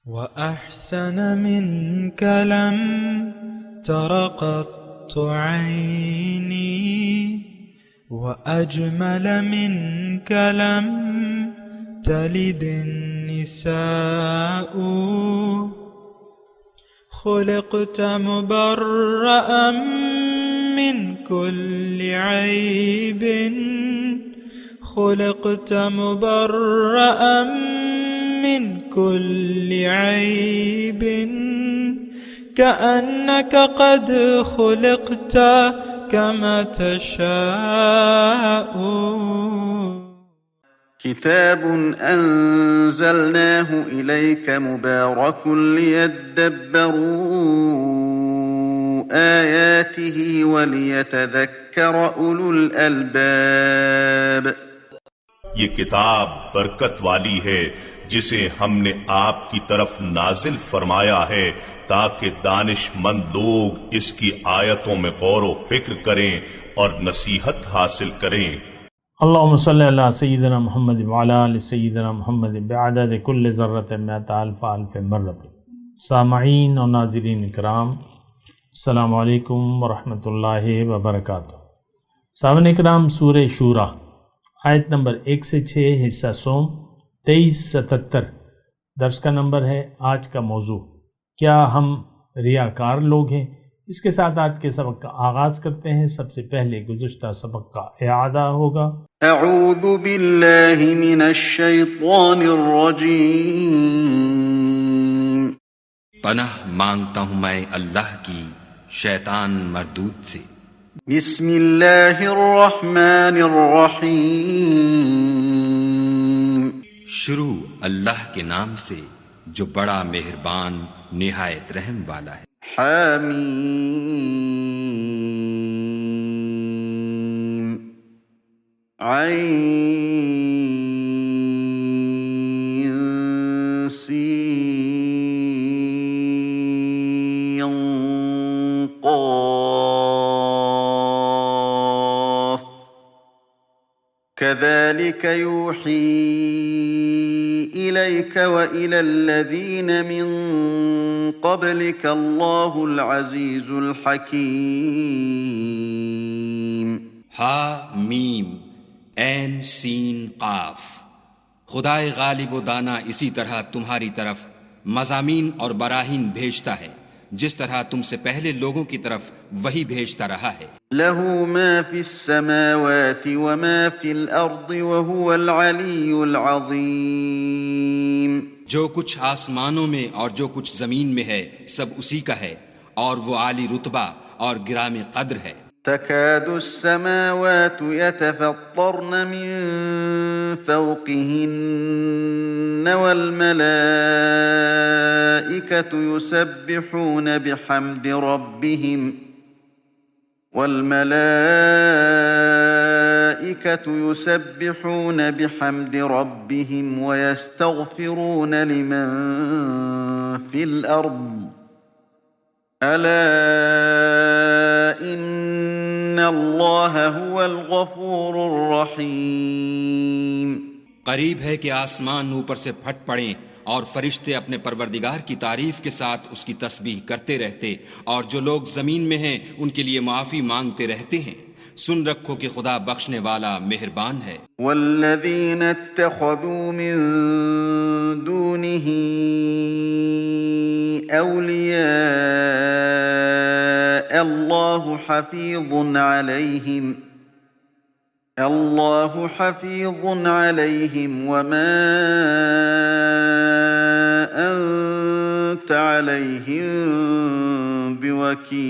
وأحسن منك لم تر قط عيني وأجمل منك لم تلد النساء خلقت مبرأ من كل عيب خلقت مبرأ من كل عيب كأنك قد خلقت كما تشاء. كتاب أنزلناه إليك مبارك ليدبروا آياته وليتذكر أولو الألباب. یہ کتاب برکت والی ہے جسے ہم نے آپ کی طرف نازل فرمایا ہے تاکہ دانش مند لوگ اس کی آیتوں میں غور و فکر کریں اور نصیحت حاصل کریں. اللہم صلی علی سیدنا محمد وعلی آل سیدنا محمد بعدد کل ذرۃ مئۃ الف الف مرۃ. سامعین اور ناظرین اکرام، السلام علیکم ورحمۃ اللہ وبرکاتہ. سامعین اکرام، سورہ شورا آیت نمبر 1 سے 6، حصہ سوم 2377 درس کا نمبر ہے. آج کا موضوع کیا ہم ریاکار لوگ ہیں؟ اس کے ساتھ آج کے سبق کا آغاز کرتے ہیں. سب سے پہلے گزشتہ سبق کا اعادہ ہوگا. اعوذ باللہ من الشیطان الرجیم. پناہ مانگتا ہوں میں اللہ کی شیطان مردود سے. بسم اللہ الرحمن الرحیم. شروع اللہ کے نام سے جو بڑا مہربان نہایت رحم والا ہے. حامیم عین سین قاف كذلك يوحي إليك وإلى الذين من قبلك الله العزيز الحكيم. ہا میم عین سین قاف. خدائے غالب و دانا اسی طرح تمہاری طرف مضامین اور براہین بھیجتا ہے جس طرح تم سے پہلے لوگوں کی طرف وہی بھیجتا رہا ہے. له ما في السماوات وما في الأرض وهو العلي العظيم. جو کچھ آسمانوں میں اور جو کچھ زمین میں ہے سب اسی کا ہے اور وہ عالی رتبہ اور گرامی قدر ہے. تكاد السماوات يتفطرن من فوقهن والملائكة يسبحون بحمد ربهم ويستغفرون لمن في الأرض ألا إن الله هو الغفور الرحيم. قریب ہے کہ آسمان اوپر سے پھٹ پڑیں اور فرشتے اپنے پروردگار کی تعریف کے ساتھ اس کی تسبیح کرتے رہتے اور جو لوگ زمین میں ہیں ان کے لیے معافی مانگتے رہتے ہیں. سن رکھو کہ خدا بخشنے والا مہربان ہے. والذین اتخذوا من دونه اولیاء اللہ حفیظ علیہم وما انت علیہم بوکیل.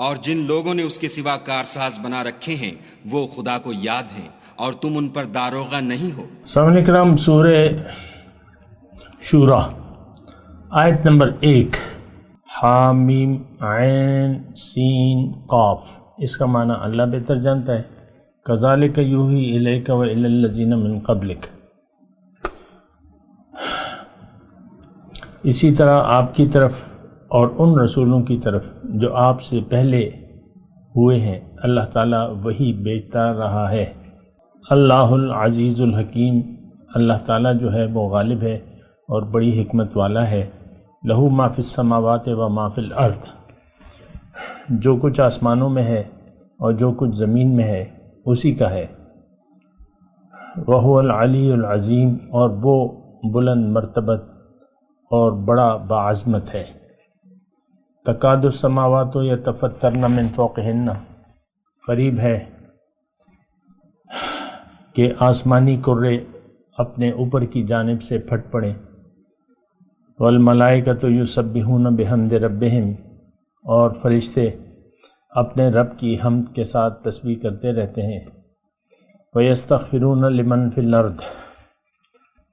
اور جن لوگوں نے اس کے سوا کارساز بنا رکھے ہیں وہ خدا کو یاد ہیں اور تم ان پر داروغہ نہیں ہو. سامعین کرام، سورہ شورا آیت نمبر 1، حامیم عین سین قاف. اس کا معنی اللہ بہتر جانتا ہے. کذالک یوحی الیک والی الذین من قبلک. اسی طرح آپ کی طرف اور ان رسولوں کی طرف جو آپ سے پہلے ہوئے ہیں اللہ تعالیٰ وہی بھیجتا رہا ہے. اللہ العزیز الحکیم، اللہ تعالیٰ جو ہے وہ غالب ہے اور بڑی حکمت والا ہے۔ لہو ما فی السماوات و ما فی الارض، جو کچھ آسمانوں میں ہے اور جو کچھ زمین میں ہے اسی کا ہے۔ وہو العلی العظیم، اور وہ بلند مرتبت اور بڑا باعظمت ہے۔ تکاد السماوات یتفطرن من فوقہن، قریب ہے کہ آسمانی کرے اپنے اوپر کی جانب سے پھٹ پڑیں۔ والملائکۃ یسبحون بحمد ربہم، اور فرشتے اپنے رب کی حمد کے ساتھ تسبیح کرتے رہتے ہیں۔ وَيَسْتَغْفِرُونَ لِمَنْ فِي الْأَرْضِ،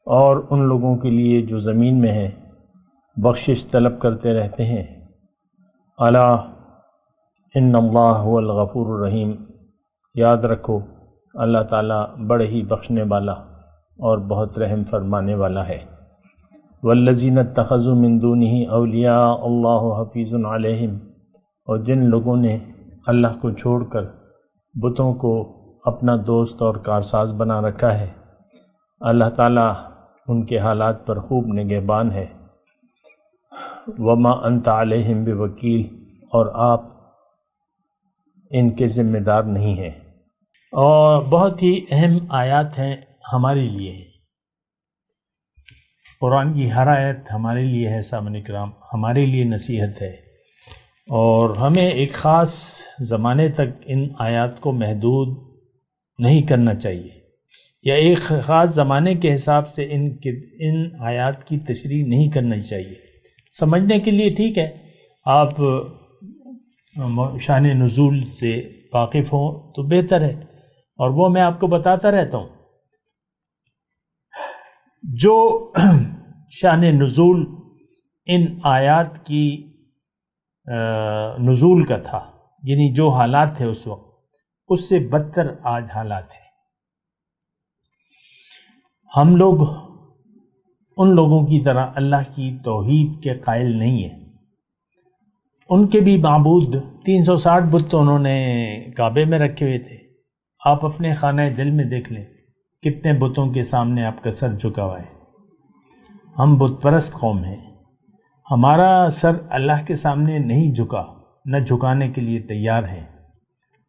اور ان لوگوں کے لیے جو زمین میں ہیں بخشش طلب کرتے رہتے ہیں۔ الا ان اللہ هو الغفور الرحیم، یاد رکھو اللہ تعالیٰ بڑے ہی بخشنے والا اور بہت رحم فرمانے والا ہے۔ والذین اتخذوا من دونہ اولیاء اللہ حفیظ علیہم، اور جن لوگوں نے اللہ کو چھوڑ کر بتوں کو اپنا دوست اور کارساز بنا رکھا ہے، اللہ تعالیٰ ان کے حالات پر خوب نگہبان ہے۔ وما انت علیہم بوکیل، اور آپ ان کے ذمہ دار نہیں ہیں۔ اور بہت ہی اہم آیات ہیں ہمارے لیے، قرآن کی ہر آیت ہمارے لیے ہے سامعین کرام، ہمارے لیے نصیحت ہے، اور ہمیں ایک خاص زمانے تک ان آیات کو محدود نہیں کرنا چاہیے، یا ایک خاص زمانے کے حساب سے ان آیات کی تشریح نہیں کرنا چاہیے۔ سمجھنے کے لیے ٹھیک ہے، آپ شان نزول سے واقف ہوں تو بہتر ہے، اور وہ میں آپ کو بتاتا رہتا ہوں۔ جو شان نزول ان آیات کی نزول کا تھا، یعنی جو حالات تھے اس وقت، اس سے بدتر آج حالات ہیں۔ ہم لوگ ان لوگوں کی طرح اللہ کی توحید کے قائل نہیں ہیں۔ ان کے بھی معبود 360 بت تو انہوں نے کعبے میں رکھے ہوئے تھے۔ آپ اپنے خانہ دل میں دیکھ لیں کتنے بتوں کے سامنے آپ کا سر جھکا ہوا ہے۔ ہم بت پرست قوم ہیں، ہمارا سر اللہ کے سامنے نہیں جھکا، نہ جھکانے کے لیے تیار ہیں۔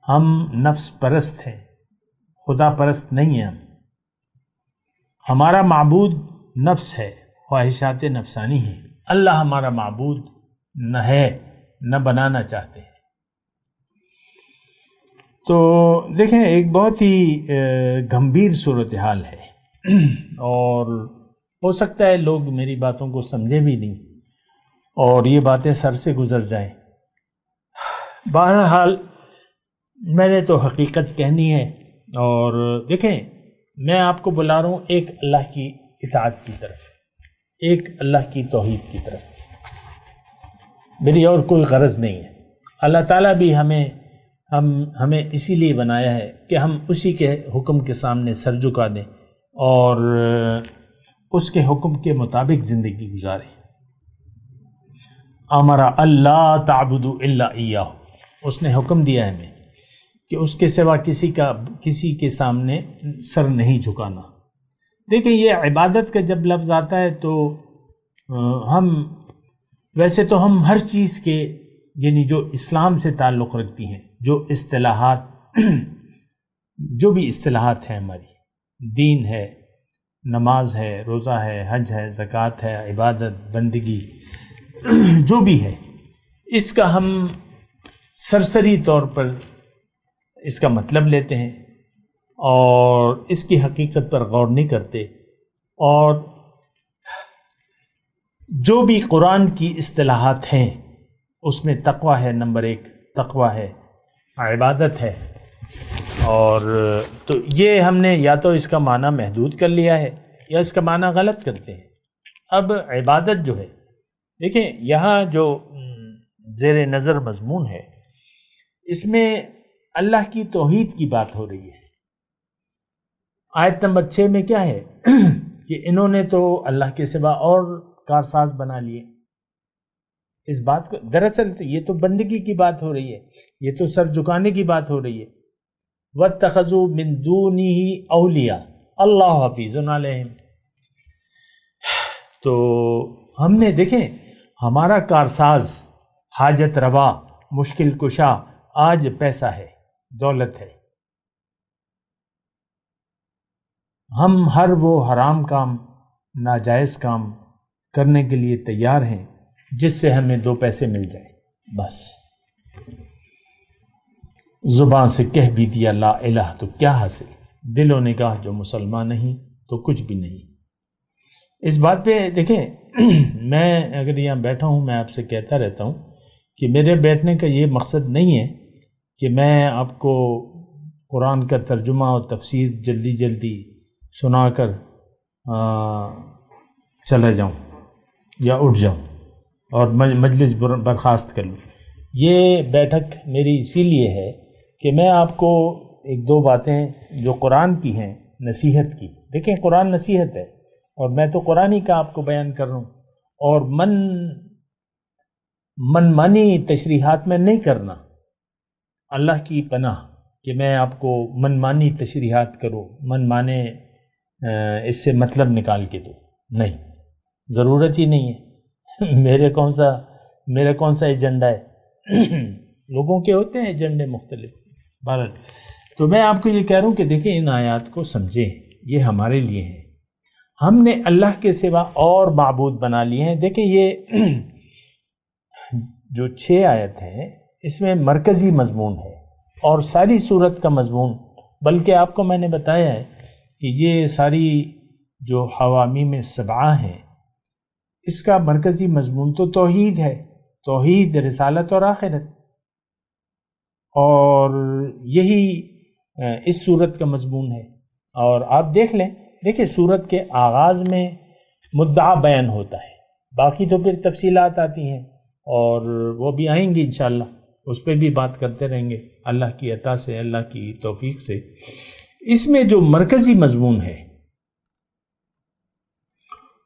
ہم نفس پرست ہیں، خدا پرست نہیں ہیں۔ ہمارا معبود نفس ہے، خواہشات نفسانی ہیں۔ اللہ ہمارا معبود نہ ہے، نہ بنانا چاہتے ہیں۔ تو دیکھیں ایک بہت ہی گمبھیر صورتحال ہے، اور ہو سکتا ہے لوگ میری باتوں کو سمجھے بھی نہیں اور یہ باتیں سر سے گزر جائیں۔ بہرحال میں نے تو حقیقت کہنی ہے، اور دیکھیں میں آپ کو بلا رہا ہوں ایک اللہ کی اطاعت کی طرف، ایک اللہ کی توحید کی طرف، میری اور کوئی غرض نہیں ہے۔ اللہ تعالیٰ بھی ہمیں اسی لیے بنایا ہے کہ ہم اسی کے حکم کے سامنے سر جھکا دیں اور اس کے حکم کے مطابق زندگی گزاریں۔ امر اللہ تعبدوا الا ایاہ، اس نے حکم دیا ہے ہمیں کہ اس کے سوا کسی کے سامنے سر نہیں جھکانا۔ دیکھیں یہ عبادت کا جب لفظ آتا ہے تو ویسے تو ہم ہر چیز کے یعنی جو اسلام سے تعلق رکھتی ہیں، جو بھی اصطلاحات ہیں ہماری، دین ہے، نماز ہے، روزہ ہے، حج ہے، زکوٰۃ ہے، عبادت، بندگی، جو بھی ہے، اس کا ہم سرسری طور پر اس کا مطلب لیتے ہیں اور اس کی حقیقت پر غور نہیں کرتے، اور جو بھی قرآن کی اصطلاحات ہیں اس میں تقویٰ ہے، نمبر 1 تقویٰ ہے، عبادت ہے، اور تو یہ ہم نے یا تو اس کا معنی محدود کر لیا ہے یا اس کا معنی غلط کرتے ہیں۔ اب عبادت جو ہے، دیکھیں یہاں جو زیر نظر مضمون ہے اس میں اللہ کی توحید کی بات ہو رہی ہے۔ آیت نمبر 6 میں کیا ہے کہ انہوں نے تو اللہ کے سوا اور کارساز بنا لیے۔ اس بات کو دراصل یہ تو بندگی کی بات ہو رہی ہے، یہ تو سر جھکانے کی بات ہو رہی ہے۔ وَاتَّخَذُوا مِن دُونِهِ أَوْلِيَاءَ اللَّهُ حَفِيظٌ عَلَيْهِمْ، تو ہم نے دیکھیں ہمارا کارساز، حاجت روا، مشکل کشا آج پیسہ ہے، دولت ہے. ہم ہر وہ حرام کام، ناجائز کام کرنے کے لیے تیار ہیں جس سے ہمیں 2 پیسے مل جائیں. بس زبان سے کہہ بھی دیا لا الہ تو کیا حاصل، دل و نگاہ جو مسلمان نہیں تو کچھ بھی نہیں. اس بات پہ دیکھیں میں اگر یہاں بیٹھا ہوں، میں آپ سے کہتا رہتا ہوں کہ میرے بیٹھنے کا یہ مقصد نہیں ہے کہ میں آپ کو قرآن کا ترجمہ اور تفسیر جلدی جلدی سنا کر چلا جاؤں یا اٹھ جاؤں اور مجلس برخاست کر لوں. یہ بیٹھک میری اسی لیے ہے کہ میں آپ کو 1-2 باتیں جو قرآن کی ہیں نصیحت کی. دیکھیں قرآن نصیحت ہے اور میں تو قرآن ہی کا آپ کو بیان کر رہا ہوں، اور من مانی تشریحات میں نہیں کرنا. اللہ کی پناہ کہ میں آپ کو من مانی تشریحات کروں، من مانے اس سے مطلب نکال کے دو، نہیں، ضرورت ہی نہیں ہے. میرا کون سا ایجنڈا ہے؟ لوگوں کے ہوتے ہیں ایجنڈے مختلف. بہرحال تو میں آپ کو یہ کہہ رہا ہوں کہ دیکھیں ان آیات کو سمجھیں، یہ ہمارے لیے ہیں. ہم نے اللہ کے سوا اور معبود بنا لیے ہیں. دیکھیں یہ جو 6 آیت ہیں اس میں مرکزی مضمون ہے اور ساری سورت کا مضمون، بلکہ آپ کو میں نے بتایا ہے کہ یہ ساری جو حوامیم 7 ہیں اس کا مرکزی مضمون تو توحید ہے، توحید، رسالت اور آخرت. اور یہی اس سورت کا مضمون ہے. اور آپ دیکھ لیں، دیکھیں سورت کے آغاز میں مدعا بیان ہوتا ہے، باقی تو پھر تفصیلات آتی ہیں اور وہ بھی آئیں گی انشاءاللہ، اس پہ بھی بات کرتے رہیں گے اللہ کی عطا سے، اللہ کی توفیق سے. اس میں جو مرکزی مضمون ہے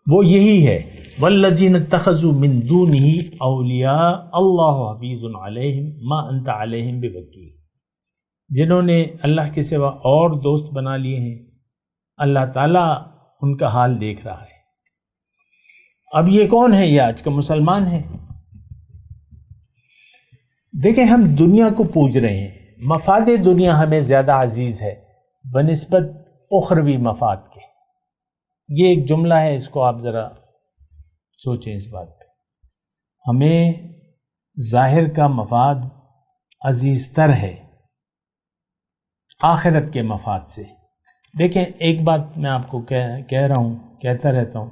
وہ یہی ہے والذین اتخذوا من دونہ اولیاء اللہ حفیظ علیہم ما انت علیہم بوکیل. جنہوں نے اللہ کے سوا اور دوست بنا لیے ہیں، اللہ تعالیٰ ان کا حال دیکھ رہا ہے. اب یہ کون ہے؟ یہ آج کا مسلمان ہے. دیکھیں ہم دنیا کو پوج رہے ہیں، مفاد دنیا ہمیں زیادہ عزیز ہے بنسبت اخروی مفاد کے. یہ ایک جملہ ہے، اس کو آپ ذرا سوچیں اس بات پہ. ہمیں ظاہر کا مفاد عزیز تر ہے آخرت کے مفاد سے. دیکھیں ایک بات میں آپ کو کہہ رہا ہوں، کہتا رہتا ہوں،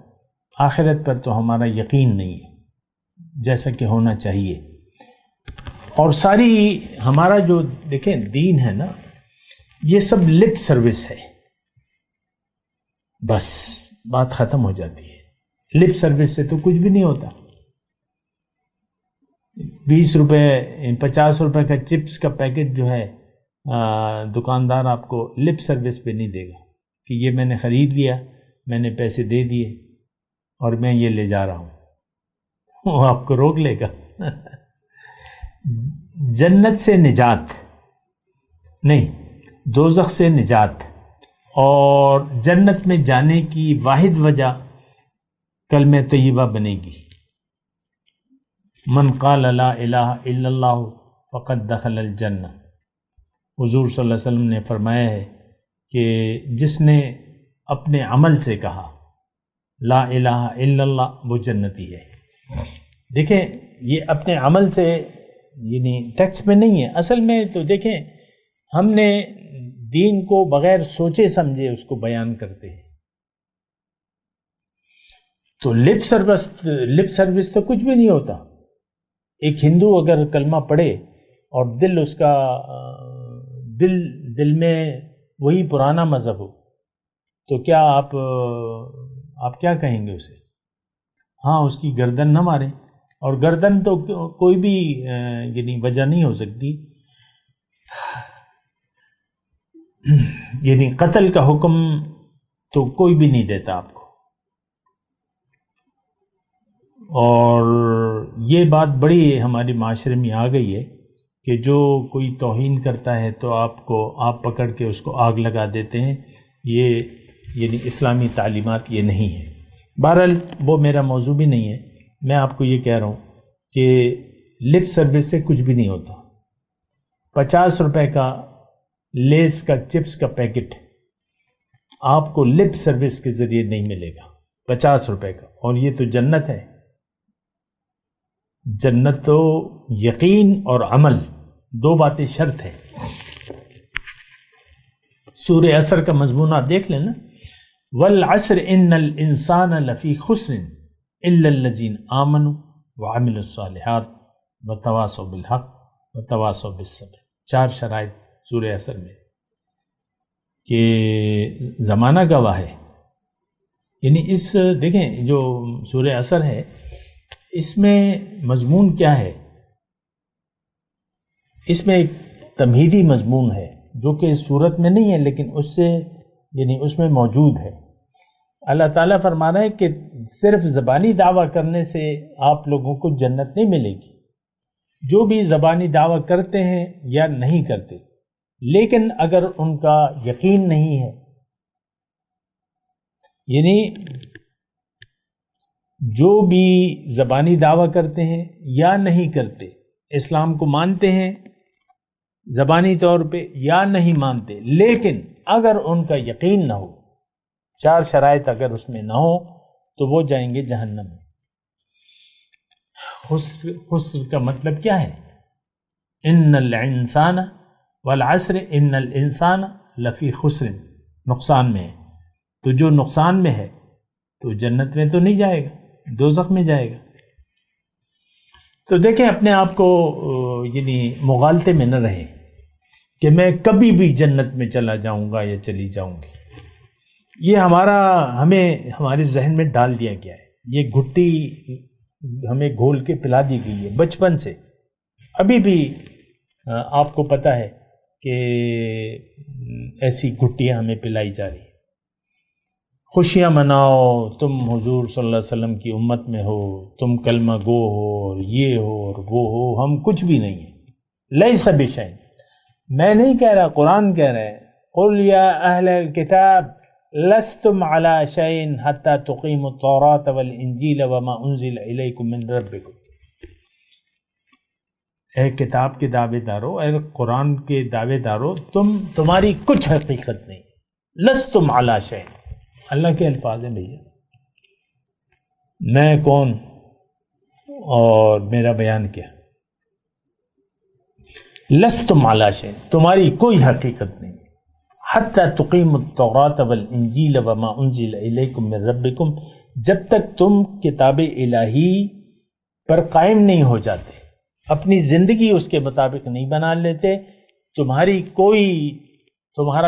آخرت پر تو ہمارا یقین نہیں ہے جیسا کہ ہونا چاہیے. اور ساری ہمارا جو دیکھیں دین ہے نا، یہ سب لپ سروس ہے، بس بات ختم ہو جاتی ہے. لپ سروس سے تو کچھ بھی نہیں ہوتا. 20 روپے 50 روپے کا چپس کا پیکٹ جو ہے دکاندار آپ کو لپ سروس پہ نہیں دے گا کہ یہ میں نے خرید لیا، میں نے پیسے دے دیے اور میں یہ لے جا رہا ہوں. وہ آپ کو روک لے گا. جنت سے نجات نہیں، دوزخ سے نجات اور جنت میں جانے کی واحد وجہ کلمہ طیبہ بنے گی. من قال لا الہ الا اللہ فقد دخل الجنہ. حضور صلی اللہ علیہ وسلم نے فرمایا ہے کہ جس نے اپنے عمل سے کہا لا الہ الا اللہ وہ جنتی ہے. دیکھیں یہ اپنے عمل سے یعنی ٹیکسٹ میں نہیں ہے، اصل میں تو دیکھیں ہم نے دین کو بغیر سوچے سمجھے اس کو بیان کرتے ہیں. تو لپ سروس تو کچھ بھی نہیں ہوتا. ایک ہندو اگر کلمہ پڑھے اور دل اس کا دل میں وہی پرانا مذہب ہو تو کیا آپ کیا کہیں گے اسے؟ ہاں اس کی گردن نہ ماریں، اور گردن تو کوئی بھی یعنی وجہ نہیں ہو سکتی. یعنی قتل کا حکم تو کوئی بھی نہیں دیتا آپ کو. اور یہ بات بڑی ہمارے معاشرے میں آ گئی ہے کہ جو کوئی توہین کرتا ہے تو آپ پکڑ کے اس کو آگ لگا دیتے ہیں. یہ یعنی اسلامی تعلیمات یہ نہیں ہے. بہرحال وہ میرا موضوع بھی نہیں ہے. میں آپ کو یہ کہہ رہا ہوں کہ لپ سروس سے کچھ بھی نہیں ہوتا. 50 روپے کا لیز کا چپس کا پیکٹ آپ کو لپ سروس کے ذریعے نہیں ملے گا. 50 روپے کا. اور یہ تو جنت ہے. جنت تو یقین اور عمل، دو باتیں شرط ہے. سورہ عصر کا مضمون آپ دیکھ لیں نا. والعصر ان الانسان لفی خسر الا الذین آمنوا وعملوا الصالحات وتواصوا بالحق وتواصوا بالصبر. 4 شرائط سورہ عصر میں کہ زمانہ گواہ ہے. یعنی اس دیکھیں جو سورہ عصر ہے اس میں مضمون کیا ہے؟ اس میں ایک تمہیدی مضمون ہے جو کہ اس صورت میں نہیں ہے لیکن اس سے یعنی اس میں موجود ہے. اللہ تعالیٰ فرما رہا ہے کہ صرف زبانی دعویٰ کرنے سے آپ لوگوں کو جنت نہیں ملے گی. جو بھی زبانی دعویٰ کرتے ہیں یا نہیں کرتے، لیکن اگر ان کا یقین نہیں ہے، یعنی جو بھی زبانی دعویٰ کرتے ہیں یا نہیں کرتے، اسلام کو مانتے ہیں زبانی طور پہ یا نہیں مانتے، لیکن اگر ان کا یقین نہ ہو، 4 شرائط اگر اس میں نہ ہو تو وہ جائیں گے جہنم میں. خسر کا مطلب کیا ہے؟ ان الانسان والعصر ان الانسان لفی خسر، نقصان میں ہے. تو جو نقصان میں ہے تو جنت میں تو نہیں جائے گا، دوزخ میں جائے گا. تو دیکھیں اپنے آپ کو یعنی مغالطے میں نہ رہیں کہ میں کبھی بھی جنت میں چلا جاؤں گا یا چلی جاؤں گی. یہ ہمیں ہمارے ذہن میں ڈال دیا گیا ہے. یہ گھٹی ہمیں گھول کے پلا دی گئی ہے بچپن سے. ابھی بھی آپ کو پتہ ہے کہ ایسی گھٹیاں ہمیں پلائی جا رہی ہیں. خوشیاں مناؤ، تم حضور صلی اللہ علیہ وسلم کی امت میں ہو، تم کلمہ گو ہو اور یہ ہو اور وہ ہو. ہم کچھ بھی نہیں ہیں. لیس بشیء. میں نہیں کہہ رہا، قرآن کہہ رہا ہے قل یا اہل الکتاب لستم علی شیء حتی تقیموا التوراۃ والانجیل وما انزل الیکم من ربکم. اے کتاب کے دعوے دارو، اے قرآن کے دعوے دارو، تمہاری کچھ حقیقت نہیں. لستم علی شیء، اللہ کے الفاظ ہیں بھیا. میں کون اور میرا بیان کیا؟ لستم علی شیء، تمہاری کوئی حقیقت نہیں. حتی تقیموا التوراۃ والانجیل وما انزل الیکم من ربکم، جب تک تم کتاب الہی پر قائم نہیں ہو جاتے، اپنی زندگی اس کے مطابق نہیں بنا لیتے، تمہارا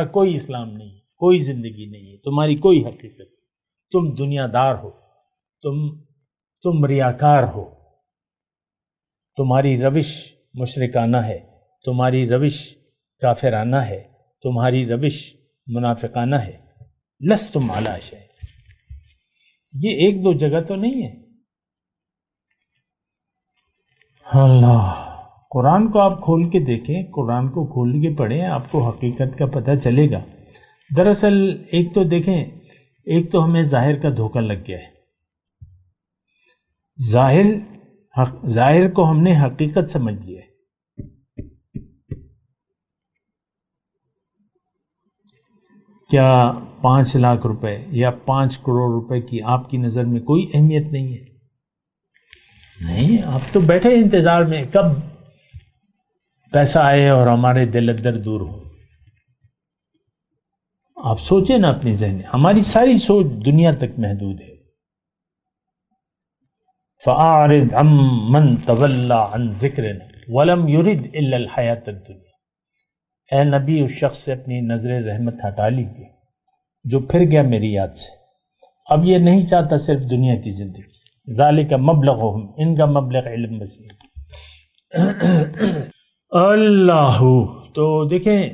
کوئی اسلام نہیں، کوئی زندگی نہیں ہے، تمہاری کوئی حقیقت. تم دنیا دار ہو، تم ریاکار ہو، تمہاری روش مشرکانہ ہے، تمہاری روش کافرانہ ہے، تمہاری روش منافقانہ ہے. لستم علی شیء. یہ 1-2 جگہ تو نہیں ہے. اللہ، قرآن کو آپ کھول کے دیکھیں، قرآن کو کھول کے پڑھیں، آپ کو حقیقت کا پتہ چلے گا. دراصل ایک تو دیکھیں، ایک تو ہمیں ظاہر کا دھوکہ لگ گیا ہے. ظاہر کو ہم نے حقیقت سمجھ لیا ہے. کیا 5 لاکھ روپے یا 5 کروڑ روپے کی آپ کی نظر میں کوئی اہمیت نہیں ہے؟ نہیں، آپ تو بیٹھے انتظار میں کب پیسہ آئے اور ہمارے دل اندر دور ہو. آپ سوچیں نا اپنی ذہن. ہماری ساری سوچ دنیا تک محدود ہے. فَأَعْرِضْ عَمَّنْ تَوَلَّى عَنْ ذِكْرِنَا وَلَمْ يُرِدْ إِلَّا الْحَيَاةَ الدُّنْيَا. اے نبی، اس شخص سے اپنی نظر رحمت ہٹا لیجیے جو پھر گیا میری یاد سے، اب یہ نہیں چاہتا صرف دنیا کی زندگی. ذالک مبلغہم، ان کا مبلغ علم وسیع. اللہ. تو دیکھیں،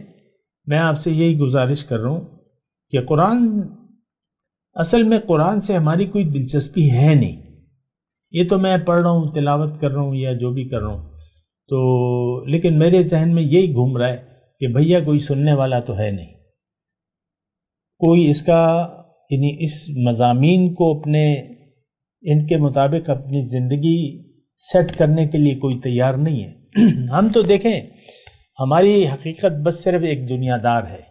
میں آپ سے یہی گزارش کر رہا ہوں کہ اصل میں قرآن سے ہماری کوئی دلچسپی ہے نہیں. یہ تو میں پڑھ رہا ہوں، تلاوت کر رہا ہوں یا جو بھی کر رہا ہوں، تو لیکن میرے ذہن میں یہی گھوم رہا ہے کہ بھیا کوئی سننے والا تو ہے نہیں، کوئی اس کا یعنی اس مضامین کو اپنے ان کے مطابق اپنی زندگی سیٹ کرنے کے لیے کوئی تیار نہیں ہے۔ ہم تو دیکھیں ہماری حقیقت بس صرف ایک دنیا دار ہے،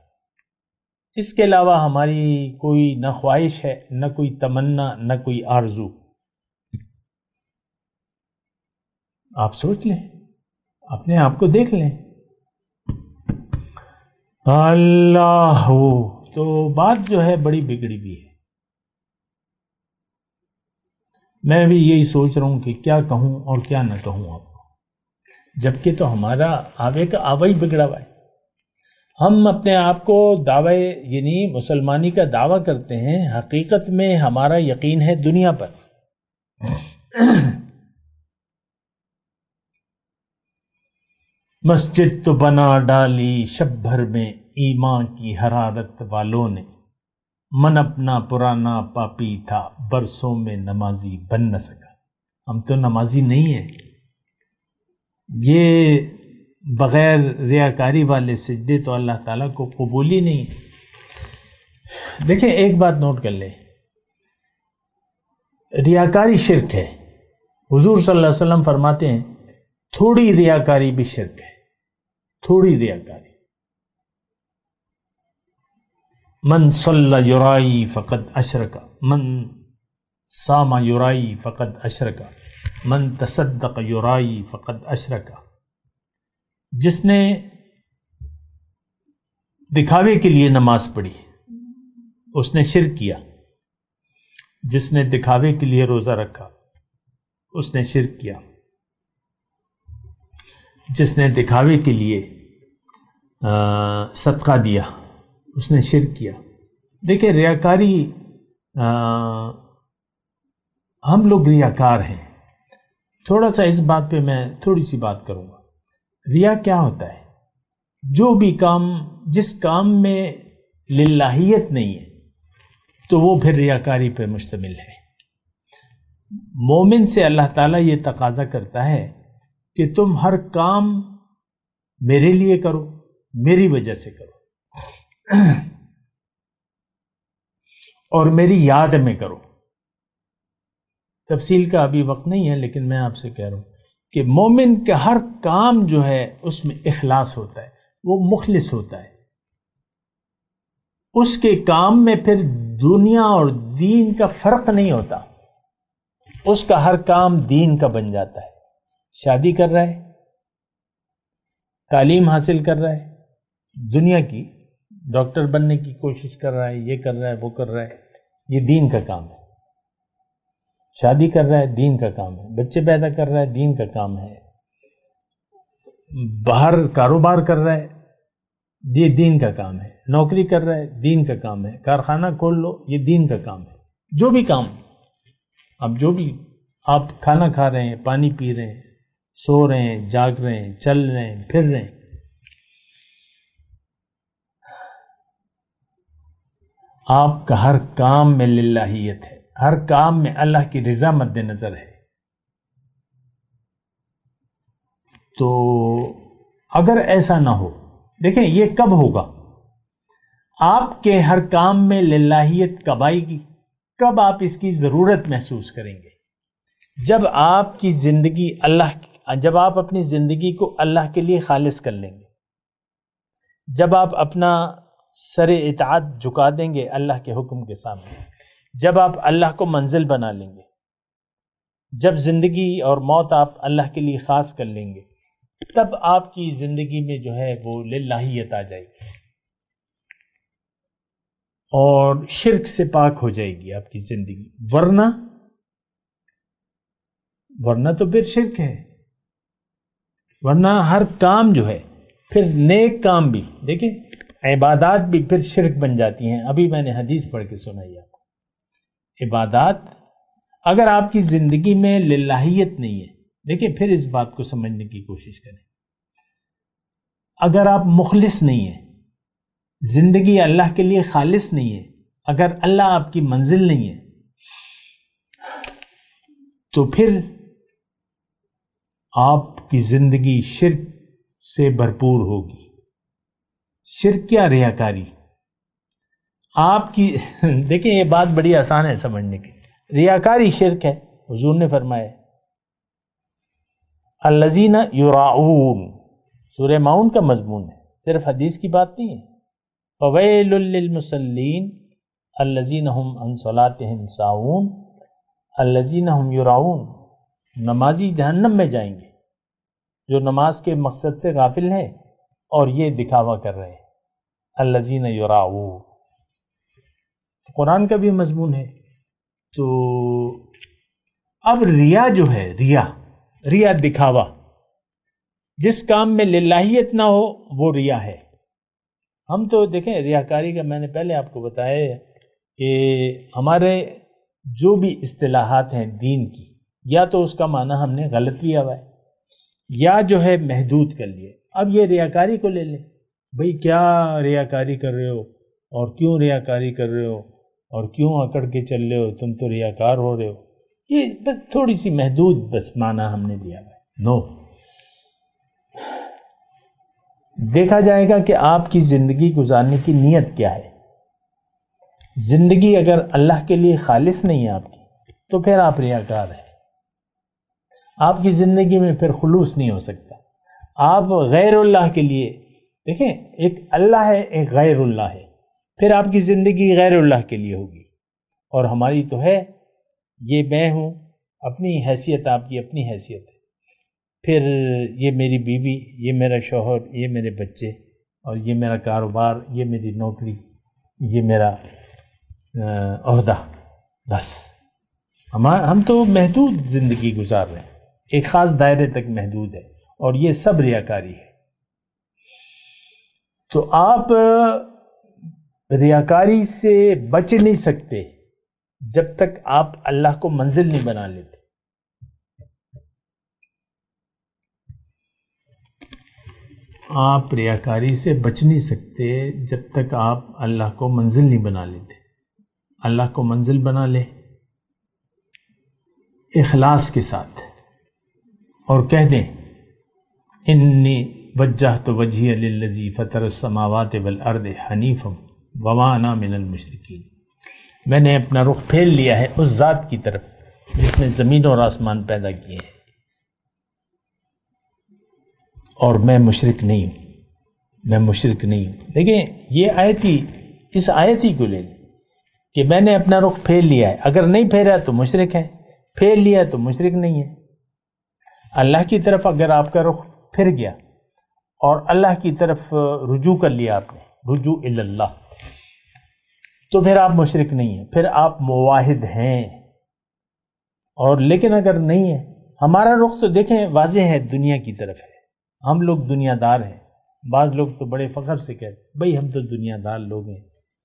اس کے علاوہ ہماری کوئی نہ خواہش ہے، نہ کوئی تمنا، نہ کوئی آرزو۔ آپ سوچ لیں، اپنے آپ کو دیکھ لیں۔ اللہ ہو تو بات جو ہے بڑی بگڑی بھی ہے۔ میں بھی یہی سوچ رہا ہوں کہ کیا کہوں اور کیا نہ کہوں آپ کو، جبکہ تو ہمارا آوے کا آوا ہی بگڑا ہوا ہے۔ ہم اپنے آپ کو دعوے یعنی مسلمانی کا دعویٰ کرتے ہیں، حقیقت میں ہمارا یقین ہے دنیا پر۔ مسجد تو بنا ڈالی شب بھر میں ایمان کی حرارت والوں نے، من اپنا پرانا پاپی تھا برسوں میں نمازی بن نہ سکا۔ ہم تو نمازی نہیں ہیں۔ یہ بغیر ریاکاری والے سجدے تو اللہ تعالیٰ کو قبول ہی نہیں ہے۔ دیکھیں ایک بات نوٹ کر لیں، ریاکاری شرک ہے۔ حضور صلی اللہ علیہ وسلم فرماتے ہیں تھوڑی ریاکاری بھی شرک ہے، تھوڑی ریاکاری۔ من صلی یرائی فقد اشرک، من صام یرائی فقد اشرک، من تصدق یرائی فقد اشرک۔ جس نے دکھاوے کے لیے نماز پڑھی اس نے شرک کیا، جس نے دکھاوے کے لیے روزہ رکھا اس نے شرک کیا، جس نے دکھاوے کے لیے صدقہ دیا اس نے شرک کیا۔ دیکھیں ریاکاری، ہم لوگ ریاکار ہیں۔ تھوڑا سا اس بات پہ میں تھوڑی سی بات کروں گا۔ ریا کیا ہوتا ہے؟ جو بھی کام، جس کام میں للہیت نہیں ہے تو وہ پھر ریاکاری پہ مشتمل ہے۔ مومن سے اللہ تعالیٰ یہ تقاضا کرتا ہے کہ تم ہر کام میرے لیے کرو، میری وجہ سے کرو اور میری یاد میں کرو۔ تفصیل کا ابھی وقت نہیں ہے، لیکن میں آپ سے کہہ رہا ہوں کہ مومن کا ہر کام جو ہے اس میں اخلاص ہوتا ہے، وہ مخلص ہوتا ہے۔ اس کے کام میں پھر دنیا اور دین کا فرق نہیں ہوتا، اس کا ہر کام دین کا بن جاتا ہے۔ شادی کر رہا ہے، تعلیم حاصل کر رہا ہے، دنیا کی ڈاکٹر بننے کی کوشش کر رہا ہے، یہ کر رہا ہے، وہ کر رہا ہے، یہ دین کا کام ہے۔ شادی کر رہا ہے، دین کا کام ہے۔ بچے پیدا کر رہا ہے، دین کا کام ہے۔ باہر کاروبار کر رہا ہے، یہ دین کا کام ہے۔ نوکری کر رہا ہے، دین کا کام ہے۔ کارخانہ کھول لو، یہ دین کا کام ہے۔ جو بھی کام، اب جو بھی آپ کھانا کھا رہے ہیں، پانی پی رہے ہیں، سو رہے ہیں، جاگ رہے ہیں، چل رہے ہیں، پھر رہے ہیں، آپ کا ہر کام میں للہیت ہے، ہر کام میں اللہ کی رضا مد نظر ہے۔ تو اگر ایسا نہ ہو، دیکھیں یہ کب ہوگا؟ آپ کے ہر کام میں للہیت کب آئے گی؟ کب آپ اس کی ضرورت محسوس کریں گے؟ جب آپ کی زندگی جب آپ اپنی زندگی کو اللہ کے لیے خالص کر لیں گے، جب آپ اپنا سر اطاعت جھکا دیں گے اللہ کے حکم کے سامنے، جب آپ اللہ کو منزل بنا لیں گے، جب زندگی اور موت آپ اللہ کے لیے خاص کر لیں گے، تب آپ کی زندگی میں جو ہے وہ للہیت آ جائے گی اور شرک سے پاک ہو جائے گی آپ کی زندگی۔ ورنہ تو پھر شرک ہے، ورنہ ہر کام جو ہے، پھر نیک کام بھی، دیکھیں عبادات بھی پھر شرک بن جاتی ہیں۔ ابھی میں نے حدیث پڑھ کے سنائی آپ کو، عبادات اگر آپ کی زندگی میں للہیت نہیں ہے، دیکھیں پھر اس بات کو سمجھنے کی کوشش کریں، اگر آپ مخلص نہیں ہیں، زندگی اللہ کے لیے خالص نہیں ہے، اگر اللہ آپ کی منزل نہیں ہے، تو پھر آپ کی زندگی شرک سے بھرپور ہوگی۔ شرک کیا؟ ریاکاری۔ آپ کی دیکھیں یہ بات بڑی آسان ہے سمجھنے کی۔ ریاکاری شرک ہے. حضور نے فرمایا الذین یراؤون، سورہ ماؤن کا مضمون ہے، صرف حدیث کی بات نہیں ہے. فویل للمصلین الذین هم عن صلاتهم ساہون الذین هم یراؤون، نمازی جہنم میں جائیں گے جو نماز کے مقصد سے غافل ہیں اور یہ دکھاوا کر رہے ہیں. الذین یراؤون قرآن کا بھی مضمون ہے. تو اب ریا جو ہے، ریا دکھاوا، جس کام میں للہیت نہ ہو وہ ریا ہے. ہم تو دیکھیں ریاکاری کا میں نے پہلے آپ کو بتایا ہے کہ ہمارے جو بھی اصطلاحات ہیں دین کی، یا تو اس کا معنی ہم نے غلط لیا ہوا ہے یا جو ہے محدود کر لیے. اب یہ ریاکاری کو لے لیں، بھئی کیا ریاکاری کر رہے ہو اور کیوں ریاکاری کر رہے ہو اور کیوں اکڑ کے چل رہے ہو، تم تو ریاکار ہو رہے ہو. یہ بس تھوڑی سی محدود بس معنی ہم نے دیا ہوا ہے. نو، دیکھا جائے گا کہ آپ کی زندگی گزارنے کی نیت کیا ہے. زندگی اگر اللہ کے لیے خالص نہیں ہے آپ کی، تو پھر آپ ریاکار ہیں. آپ کی زندگی میں پھر خلوص نہیں ہو سکتا. آپ غیر اللہ کے لیے، دیکھیں ایک اللہ ہے ایک غیر اللہ ہے، پھر آپ کی زندگی غیر اللہ کے لیے ہوگی. اور ہماری تو ہے یہ میں ہوں، اپنی حیثیت، آپ کی اپنی حیثیت ہے، پھر یہ میری بیوی، یہ میرا شوہر، یہ میرے بچے، اور یہ میرا کاروبار، یہ میری نوکری، یہ میرا عہدہ. بس ہم تو محدود زندگی گزار رہے ہیں، ایک خاص دائرے تک محدود ہے، اور یہ سب ریاکاری ہے. تو آپ ریاکاری سے بچ نہیں سکتے جب تک آپ اللہ کو منزل نہیں بنا لیتے. آپ ریاکاری سے بچ نہیں سکتے جب تک آپ اللہ کو منزل نہیں بنا لیتے. اللہ کو منزل بنا لے اخلاص کے ساتھ اور کہہ دیں انی وجہت وجہی للذی فطر السماوات والارض حنیفا وما انا من المشرکین. میں نے اپنا رخ پھیر لیا ہے اس ذات کی طرف جس نے زمین اور آسمان پیدا کیے ہیں، اور میں مشرک نہیں ہوں، میں مشرک نہیں ہوں. دیکھیں یہ آیتی، اس آیتی کو لے لیں کہ میں نے اپنا رخ پھیر لیا ہے. اگر نہیں پھیرا تو مشرک ہے، پھیر لیا تو مشرک نہیں ہے. اللہ کی طرف اگر آپ کا رخ پھر گیا اور اللہ کی طرف رجوع کر لیا آپ نے، رجوع اللہ، تو پھر آپ مشرک نہیں ہیں، پھر آپ موحد ہیں. اور لیکن اگر نہیں ہے، ہمارا رخ تو دیکھیں واضح ہے، دنیا کی طرف ہے. ہم لوگ دنیا دار ہیں. بعض لوگ تو بڑے فخر سے کہتے ہیں بھئی ہم تو دنیا دار لوگ ہیں،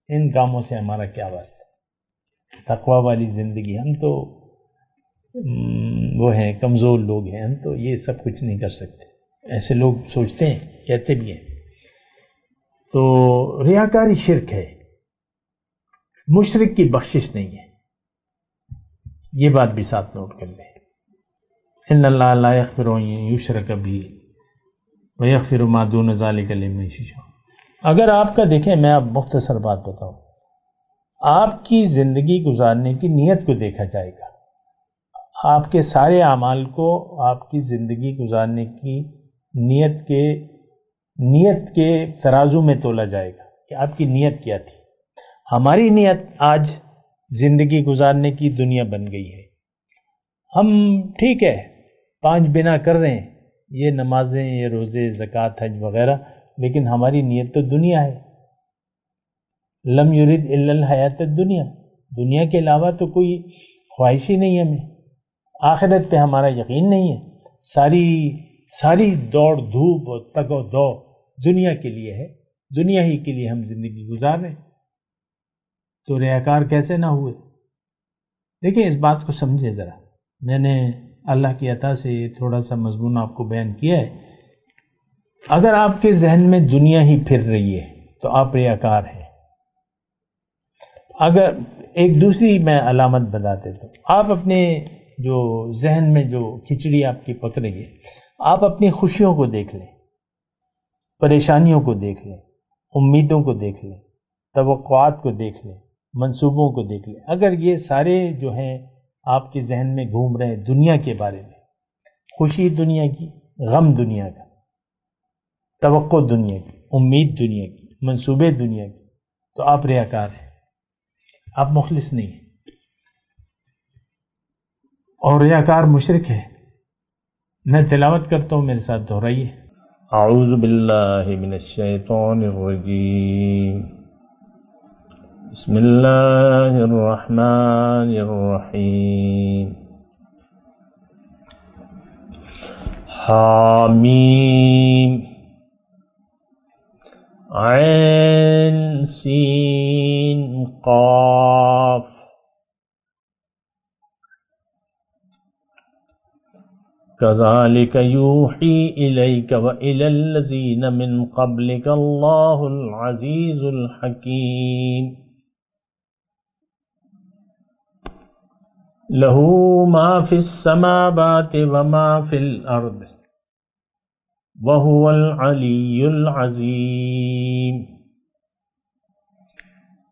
ان کاموں سے ہمارا کیا واسطہ. تقوی والی زندگی، ہم تو وہ ہیں کمزور لوگ ہیں، ہم تو یہ سب کچھ نہیں کر سکتے. ایسے لوگ سوچتے ہیں، کہتے بھی ہیں. تو ریاکاری شرک ہے، مشرک کی بخشش نہیں ہے. یہ بات بھی ساتھ نوٹ کر لیں. ان اللہ لا یغفر ان یشرک بہ ویغفر ما دون ذلک لمن یشاء. اگر آپ کا دیکھیں، میں اب مختصر بات بتاؤں، آپ کی زندگی گزارنے کی نیت کو دیکھا جائے گا. آپ کے سارے اعمال کو آپ کی زندگی گزارنے کی نیت کے ترازو میں تولا جائے گا کہ آپ کی نیت کیا تھی. ہماری نیت آج زندگی گزارنے کی دنیا بن گئی ہے. ہم ٹھیک ہے 5 بنا کر رہے ہیں، یہ نمازیں، یہ روزے، زکوٰۃ، حج وغیرہ، لیکن ہماری نیت تو دنیا ہے. لم یرد الا الحیات الدنیا، دنیا کے علاوہ تو کوئی خواہش ہی نہیں ہے ہمیں. آخرت پہ ہمارا یقین نہیں ہے. ساری دوڑ دھوپ اور تگ و دو دنیا کے لیے ہے، دنیا ہی کے لیے ہم زندگی گزار رہے ہیں. تو ریاکار کیسے نہ ہوئے؟ دیکھیں اس بات کو سمجھے ذرا. میں نے اللہ کی عطا سے تھوڑا سا مضمون آپ کو بیان کیا ہے. اگر آپ کے ذہن میں دنیا ہی پھر رہی ہے تو آپ ریاکار ہیں. اگر ایک دوسری میں علامت بتا دیتا ہوں، آپ اپنے جو ذہن میں جو کھچڑی آپ کی پک رہی ہے، آپ اپنی خوشیوں کو دیکھ لیں، پریشانیوں کو دیکھ لیں، امیدوں کو دیکھ لیں، توقعات کو دیکھ لیں، منصوبوں کو دیکھ لیں. اگر یہ سارے جو ہیں آپ کے ذہن میں گھوم رہے ہیں دنیا کے بارے میں، خوشی دنیا کی، غم دنیا کا، توقع دنیا کی، امید دنیا کی، منصوبے دنیا کی، تو آپ ریاکار ہیں، آپ مخلص نہیں ہیں، اور ریاکار مشرک ہے. میں تلاوت کرتا ہوں، میرے ساتھ دہرائیے. اعوذ باللہ من الشیطان الرجیم، بسم اللہ الرحمن الرحیم. حامیم عین سین قاف. كذلك يوحي إليك وإلى الذين من قبلك الله العزيز الحكيم. له ما في السماوات وما في الأرض وهو العلي العظيم.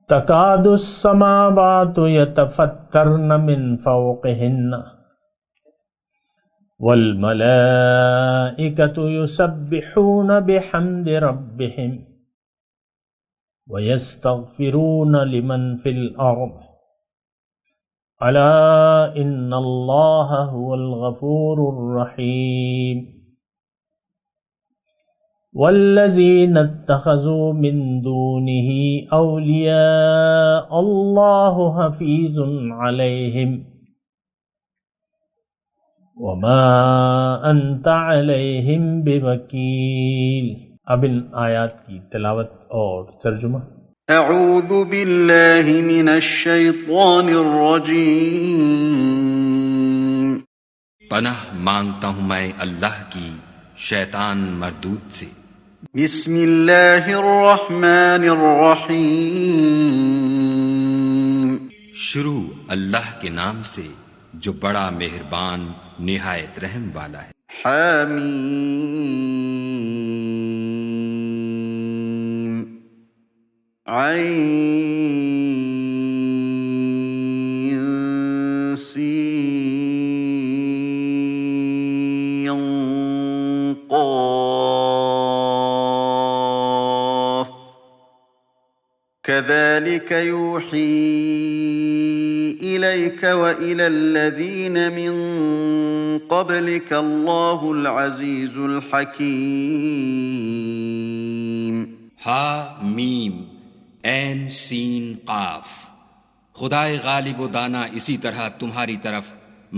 تكاد السماوات يتفطرن من فوقهن والملائكة يسبحون بحمد ربهم ويستغفرون لمن في الأرض ألا إن الله هو الغفور الرحيم. والذين اتخذوا من دونه أولياء الله حفيظ عليهم وما انت علیہم بوکیل. اب ان آیات کی تلاوت اور ترجمہ. اعوذ باللہ من الشیطان الرجیم. پناہ مانگتا ہوں میں اللہ کی شیطان مردود سے. بسم اللہ الرحمن الرحیم. شروع اللہ کے نام سے جو بڑا مہربان نہایت رحم والا ہے. حامیم عین سین قاف. كذلك يوحي إليك وإلى الذين من قبلك الله العزيز الحكيم. ہا میم عین سین قاف. خدائے غالب و دانا اسی طرح تمہاری طرف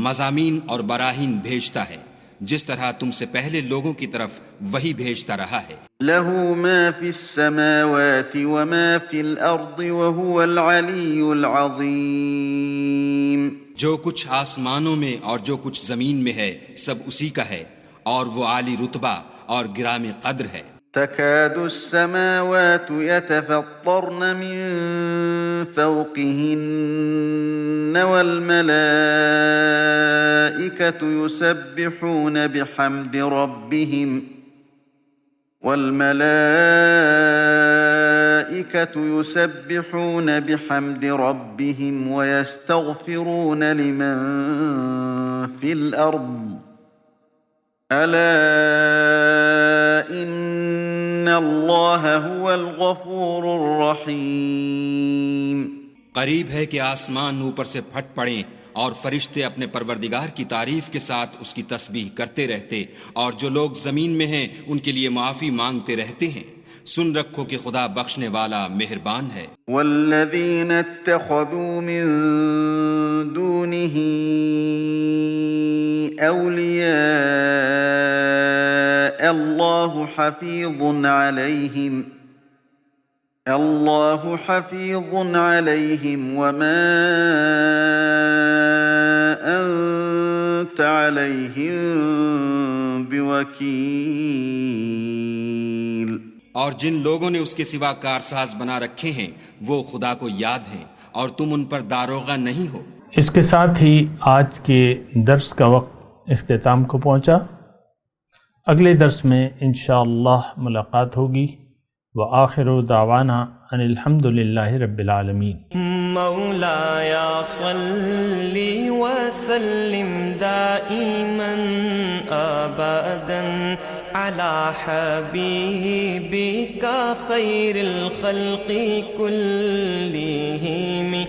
مضامین اور براہین بھیجتا ہے جس طرح تم سے پہلے لوگوں کی طرف وہی بھیجتا رہا ہے. له ما في السماوات وما في الأرض وهو العلي العظيم. جو کچھ آسمانوں میں اور جو کچھ زمین میں ہے سب اسی کا ہے اور وہ عالی رتبہ اور گرامی قدر ہے. تكاد السماوات يتفطرن من فوقهن والملائكة يسبحون بحمد ربهم ويستغفرون لمن في الأرض ألا إن الله هو الغفور الرحيم. قریب ہے کہ آسمان اوپر سے پھٹ پڑیں اور فرشتے اپنے پروردگار کی تعریف کے ساتھ اس کی تسبیح کرتے رہتے اور جو لوگ زمین میں ہیں ان کے لیے معافی مانگتے رہتے ہیں. سن رکھو کہ خدا بخشنے والا مہربان ہے. والذین اتخذوا من دونه اولیاء اللہ حفیظ علیہم وما انت علیہم بوکیل. اور جن لوگوں نے اس کے سوا کارساز بنا رکھے ہیں وہ خدا کو یاد ہیں اور تم ان پر داروغہ نہیں ہو. اس کے ساتھ ہی آج کے درس کا وقت اختتام کو پہنچا. اگلے درس میں انشاءاللہ ملاقات ہوگی. وآخر دعوانا ان الحمد للہ رب العالمین۔ مولاي صل وسلم دائما ابدا على حبيبك خير الخلق كلهم